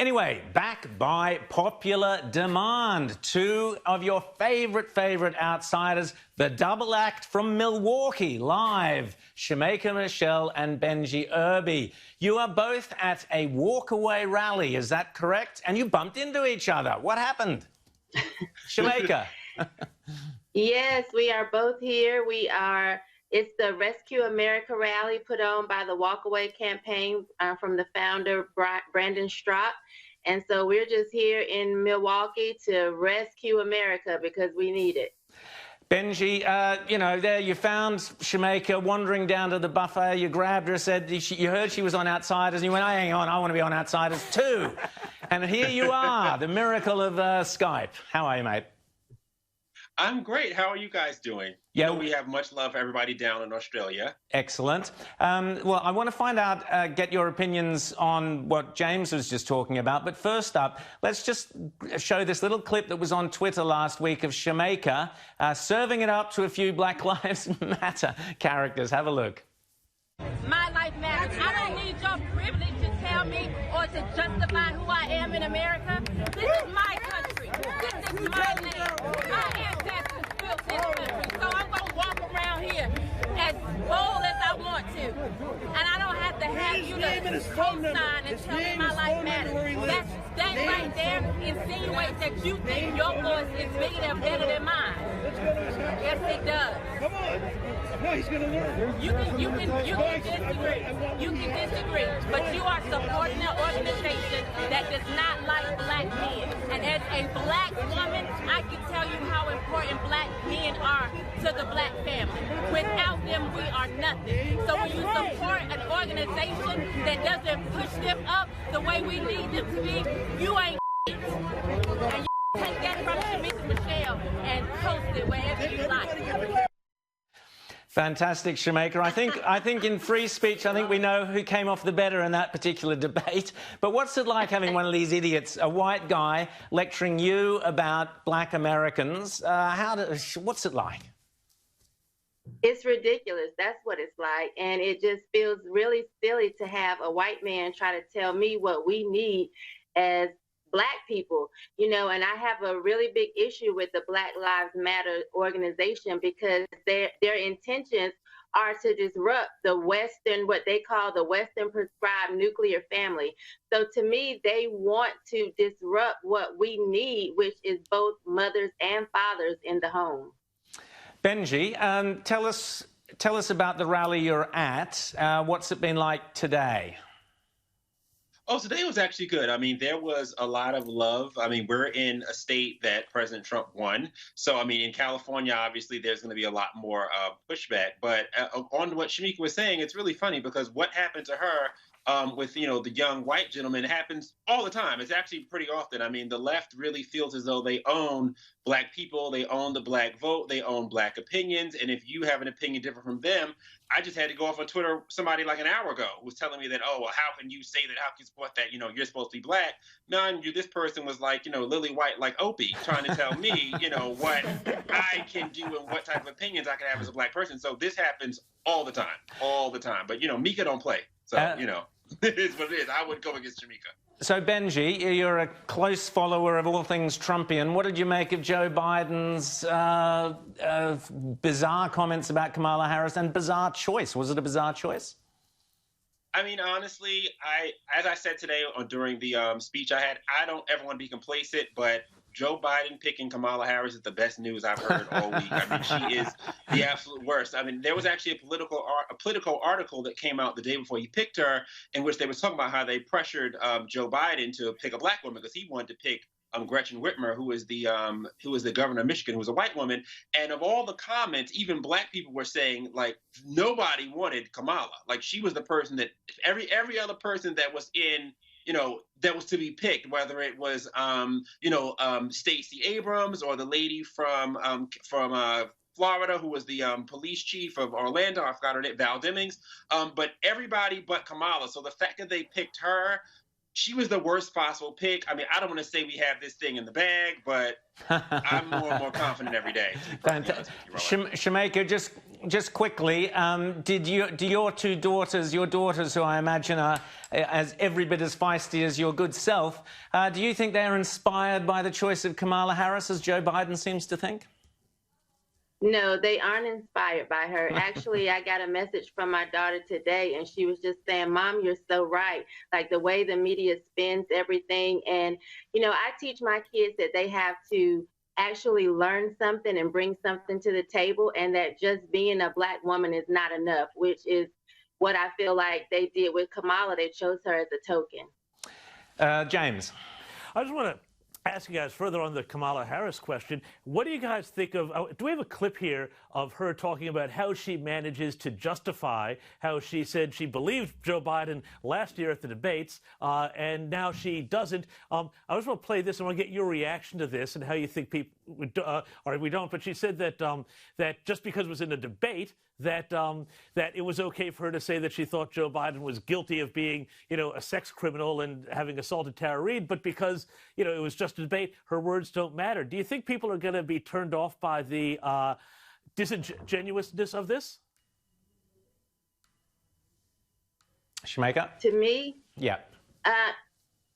Anyway, back by popular demand. Two of your favorite outsiders, the double act from Milwaukee, live. Shemeka Michelle and Benji Irby. You are both at a walkaway rally, is that correct? And you bumped into each other. What happened? Shemeka. Yes, we are both here. It's the Rescue America rally put on by the Walkaway campaign from the founder, Brandon Stropp. And so we're just here in Milwaukee to rescue America because we need it. Benji, there you found Shemeka wandering down to the buffet. You grabbed her, said you heard she was on Outsiders, and you went, oh, hang on, I want to be on Outsiders too. And here you are, the miracle of Skype. How are you, mate? I'm great. How are you guys doing? Yeah, we have much love for everybody down in Australia. Excellent. Well, I want to find out, get your opinions on what James was just talking about. But first up, let's just show this little clip that was on Twitter last week of Shemeka serving it up to a few Black Lives Matter characters. Have a look. My life matters. I don't need your privilege to tell me or to justify who I am in America. This is my country. This is my land. My ancestors built this country. So I'm going to walk around here as bold as I want to. And I don't have to have you to co-sign and tell me my life matters. That right there insinuates that you think your voice is bigger and better than mine. Yes, it does. Come on. No, he's going to learn. You can disagree. You can disagree, but you are supporting an organization that does not like black men. And as a black woman, I can tell you how important black men are to the black family. Without them, we are nothing. So when you support an organization that doesn't push them up the way we need them to be, you ain't and you take that from Shemeka Michelle and post it wherever you like. Fantastic, Shemeka. I think in free speech, I think we know who came off the better in that particular debate. But what's it like having one of these idiots, a white guy, lecturing you about black Americans? What's it like? It's ridiculous. That's what it's like. And it just feels really silly to have a white man try to tell me what we need as black people, and I have a really big issue with the Black Lives Matter organization because their intentions are to disrupt the Western, what they call the Western prescribed nuclear family. So to me, they want to disrupt what we need, which is both mothers and fathers in the home. Benji, tell us about the rally you're at. What's it been like today? Oh, today was actually good. I mean, there was a lot of love. I mean, we're in a state that President Trump won. So, I mean, in California, obviously, there's going to be a lot more pushback. But on what Shemeka was saying, it's really funny because what happened to her with, the young white gentleman happens all the time. It's actually pretty often. I mean, the left really feels as though they own black people. They own the black vote. They own black opinions. And if you have an opinion different from them, I just had to go off on Twitter, somebody like an hour ago was telling me that, oh, well, how can you say that? How can you support that? You're supposed to be black. Mind you, this person was like, lily white like Opie, trying to tell me, what I can do and what type of opinions I can have as a black person. So this happens all the time. But, Mika don't play. So, it is what it is. I wouldn't go against Shemeka. So, Benji, you're a close follower of all things Trumpian. What did you make of Joe Biden's bizarre comments about Kamala Harris and bizarre choice? Was it a bizarre choice? I mean, honestly, as I said today during the speech I had, I don't ever want to be complacent, but Joe Biden picking Kamala Harris is the best news I've heard all week. I mean, she is the absolute worst. I mean, there was actually a political article that came out the day before he picked her in which they were talking about how they pressured Joe Biden to pick a black woman because he wanted to pick Gretchen Whitmer, who is the governor of Michigan, who was a white woman. And of all the comments, even black people were saying, like, nobody wanted Kamala. Like, she was the person that every other person that was in that was to be picked, whether it was, Stacey Abrams or the lady from Florida, who was the police chief of Orlando. I forgot her name, Val Demings. But everybody but Kamala. So the fact that they picked her, she was the worst possible pick. I mean, I don't want to say we have this thing in the bag, but I'm more and more confident every day. Fantastic. Shemeka, just quickly, do your two daughters, who I imagine are as every bit as feisty as your good self, do you think they're inspired by the choice of Kamala Harris, as Joe Biden seems to think? No, they aren't inspired by her. Actually, I got a message from my daughter today, and she was just saying, Mom, you're so right. Like the way the media spins everything. And, you know, I teach my kids that they have to actually learn something and bring something to the table, and that just being a Black woman is not enough, which is what I feel like they did with Kamala. They chose her as a token. James. I just want to ask you guys further on the Kamala Harris question. What do you guys think of, do we have a clip here of her talking about how she manages to justify how she said she believed Joe Biden last year at the debates, and now she doesn't? I just want to play this. I want to get your reaction to this and how you think people, or we don't, but she said that that just because it was in a debate, that it was okay for her to say that she thought Joe Biden was guilty of being, you know, a sex criminal and having assaulted Tara Reade, but because, you know, it was just a debate, her words don't matter. Do you think people are going to be turned off by the disingenuousness of this? Shemeka? To me, yeah.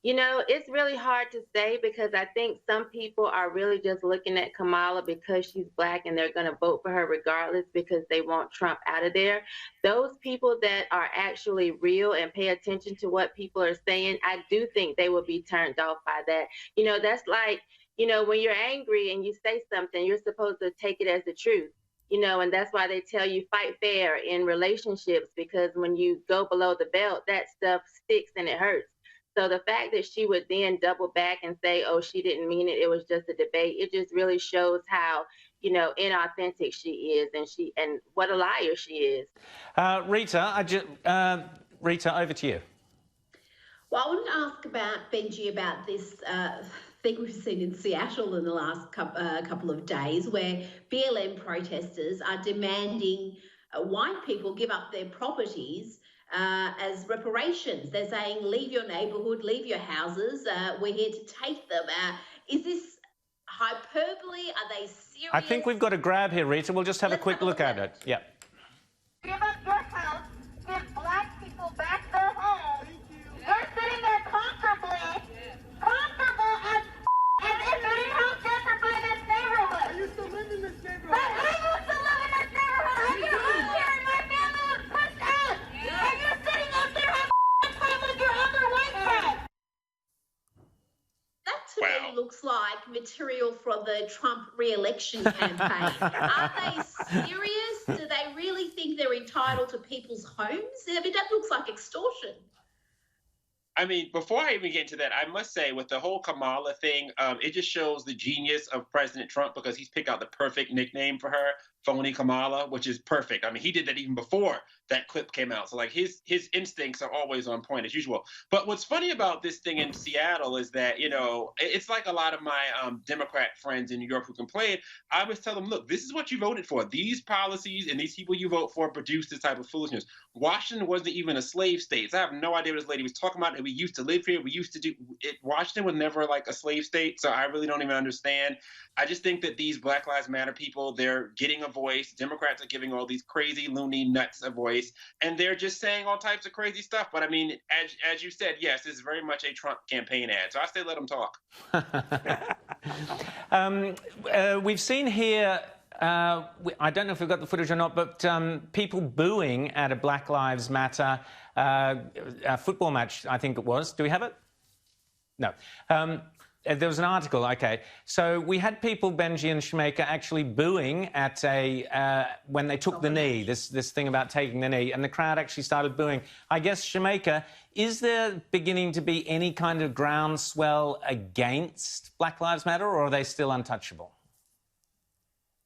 You know, it's really hard to say, because I think some people are really just looking at Kamala because she's Black and they're going to vote for her regardless because they want Trump out of there. Those people that are actually real and pay attention to what people are saying, I do think they will be turned off by that. You know, that's like, you know, when you're angry and you say something, you're supposed to take it as the truth. You know, and that's why they tell you fight fair in relationships, because when you go below the belt, that stuff sticks and it hurts. So the fact that she would then double back and say, oh, she didn't mean it, it was just a debate, it just really shows how, you know, inauthentic she is, and what a liar she is. Rita, Rita, over to you. Well, I wanted to ask about Benji about this thing we've seen in Seattle in the last couple of days, where BLM protesters are demanding white people give up their properties as reparations. They're saying, leave your neighbourhood, leave your houses, we're here to take them. Is this hyperbole? Are they serious? I think we've got a grab here, Rita. We'll just have a quick look at it. Yeah. Give up your house, give Black people back their homes. You're sitting there comfortable as if you didn't have gentrified this neighborhood. I used to live in this neighborhood. But I used to live in this neighborhood. I get home here and my family was pushed out. And you're sitting up there having fun with your other white friends. That to me looks like material for the Trump re-election campaign. Are they serious? Do they really think they're entitled to people's homes? I mean, that looks like extortion. I mean, before I even get into that, I must say with the whole Kamala thing, it just shows the genius of President Trump, because he's picked out the perfect nickname for her, Phony Kamala, which is perfect. I mean, he did that even before that clip came out. So like his instincts are always on point as usual. But what's funny about this thing in Seattle is that, you know, it's like a lot of my Democrat friends in New York who complain. I always tell them, look, this is what you voted for. These policies and these people you vote for produce this type of foolishness. Washington wasn't even a slave state. So I have no idea what this lady was talking about. We used to live here. We used to do it. Washington was never like a slave state. So I really don't even understand. I just think that these Black Lives Matter people, they're getting a voice. Democrats are giving all these crazy, loony nuts a voice, and they're just saying all types of crazy stuff. But I mean, as you said, yes, this is very much a Trump campaign ad. So I say let them talk. We've seen here, I don't know if we've got the footage or not, but people booing at a Black Lives Matter football match, I think it was. Do we have it? No. There was an article, okay. So we had people, Benji and Shemeka, actually booing at when they took the knee, this thing about taking the knee, and the crowd actually started booing. I guess, Shemeka, is there beginning to be any kind of groundswell against Black Lives Matter, or are they still untouchable?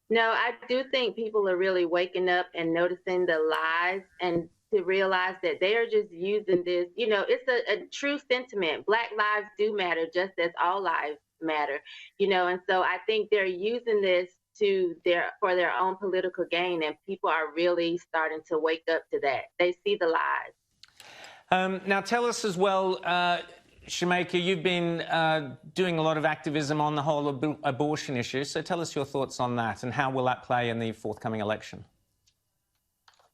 No, I do think people are really waking up and noticing the lies, and to realize that they are just using this. You know, it's a true sentiment. Black lives do matter, just as all lives matter. You know, and so I think they're using this for their own political gain, and people are really starting to wake up to that. They see the lies. Now, tell us as well, Shemeka, you've been doing a lot of activism on the whole abortion issue, so tell us your thoughts on that and how will that play in the forthcoming election?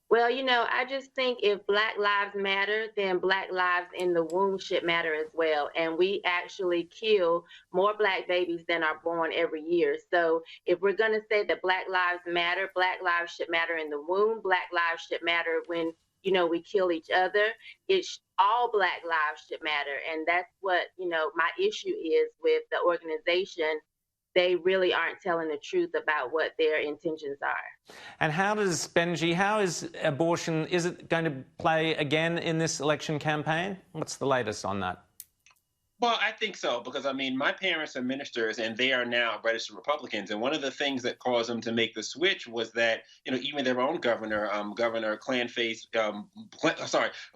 Well, I just think if Black Lives Matter, then Black lives in the womb should matter as well. And we actually kill more Black babies than are born every year. So if we're going to say that Black lives matter, Black lives should matter in the womb. Black lives should matter when, we kill each other. All Black lives should matter. And that's what, my issue is with the organization. They really aren't telling the truth about what their intentions are. And how is abortion, is it going to play again in this election campaign? What's the latest on that? Well, I think so, because, my parents are ministers and they are now registered Republicans. And one of the things that caused them to make the switch was that, even their own governor, Governor Clanface,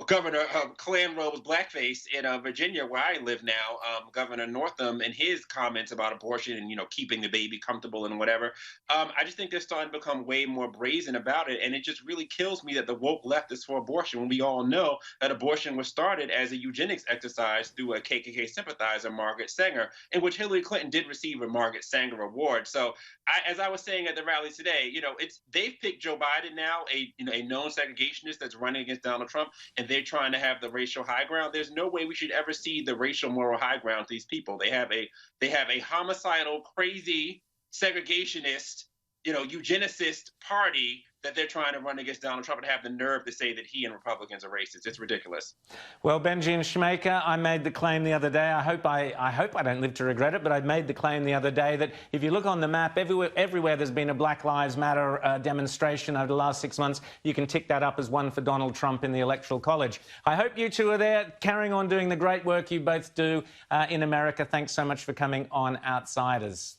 Governor Clan Rose Blackface in Virginia, where I live now, Governor Northam, and his comments about abortion and, keeping the baby comfortable and whatever. I just think they're starting to become way more brazen about it. And it just really kills me that the woke left is for abortion when we all know that abortion was started as a eugenics exercise through a KKK sympathizer, Margaret Sanger, in which Hillary Clinton did receive a Margaret Sanger Award. So, as I was saying at the rally today, they've picked Joe Biden now, a known segregationist that's running against Donald Trump, and they're trying to have the racial high ground. There's no way we should ever see the racial moral high ground to these people. They have a homicidal, crazy, segregationist, eugenicist party that they're trying to run against Donald Trump and have the nerve to say that he and Republicans are racist. It's ridiculous. Well, Benji and Shemeka, I made the claim the other day. I hope I don't live to regret it, but I made the claim the other day that if you look on the map, everywhere there's been a Black Lives Matter demonstration over the last 6 months, you can tick that up as one for Donald Trump in the Electoral College. I hope you two are there, carrying on doing the great work you both do in America. Thanks so much for coming on Outsiders.